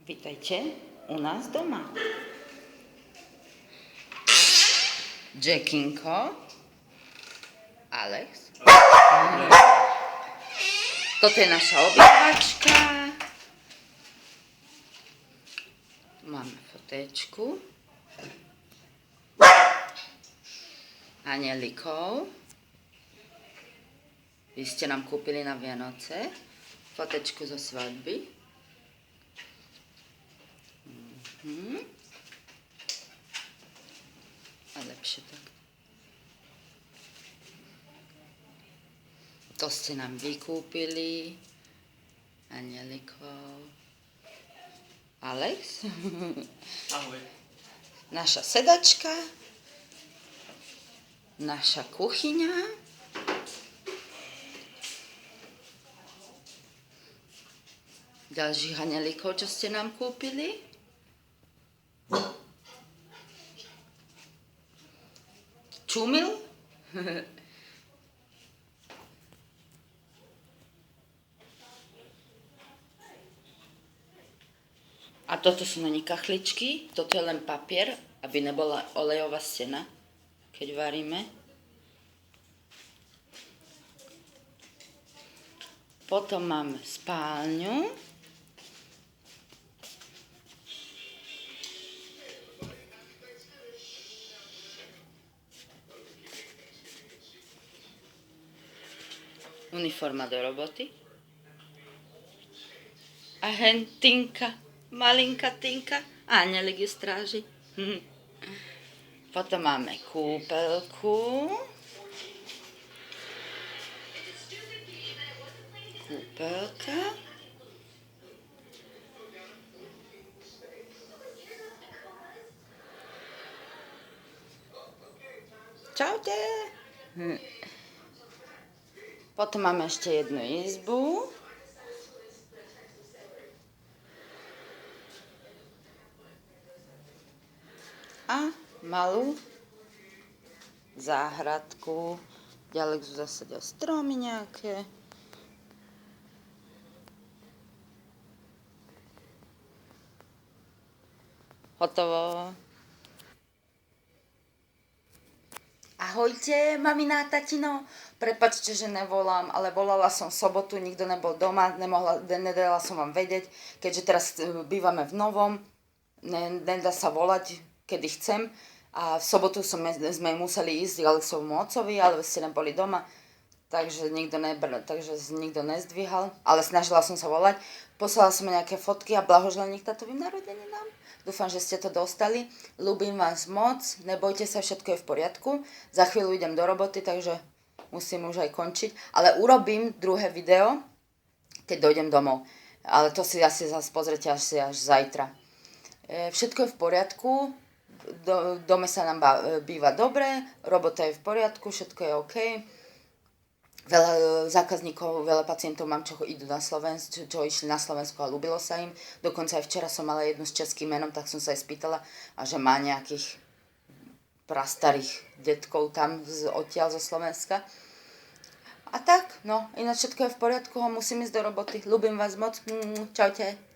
Vítajte u nás doma. Jackinko, Alex. Toto je naša obývačka. Tu máme fotéčku. Anielikov. Vy ste nám kúpili na Vianoce fotečku zo svadby. A lepšie tak. To ste nám vykúpili. Anielikov. Alex. Ahoj. Naša sedačka. Naša kuchyňa. Ďalších anielikov, čo ste nám kúpili. Čumil. A toto sú není kachličky, toto je len papier, aby nebola olejová stena, keď varíme. Potom máme spálňu. Uniforma do roboty. A hen Tinka, malinka Tinka, anielik ju stráži. Potom máme kúpeľku. Kúpeľka. Čaute. Potom máme ešte jednu izbu. A malú záhradku. Ďalej sú zasadia stromy nejaké. Hotovo. Ahojte, mamina a tatino. Prepáčte, že nevolám, ale volala som v sobotu, nikto nebol doma, nedala som vám vedieť, keďže teraz bývame v novom, nedá sa volať, kedy chcem. A v sobotu sme museli ísť k Alexovmu otcovi, ale ste neboli doma, takže nikto nezdvíhal, ale snažila som sa volať. Poslala som nejaké fotky a blahoželanie k tatovým narodeninám. Dúfam, že ste to dostali. Ľúbim vás moc, nebojte sa, všetko je v poriadku. Za chvíľu idem do roboty, takže musím už aj končiť. Ale urobím druhé video, keď dojdem domov. Ale to si asi zase pozrite až zajtra. Všetko je v poriadku, v dome sa nám býva dobre, robota je v poriadku, všetko je OK. Veľa zákazníkov, veľa pacientov mám, čo idú na Slovensku, čo išli na Slovensku a ľúbilo sa im. Dokonca aj včera som mala jednu s českým menom, tak som sa aj spýtala, a že má nejakých prastarých detkov tam odtiaľ zo Slovenska. A tak, no, ináč všetko je v poriadku a musím ísť do roboty. Ľúbim vás moc. Čaute.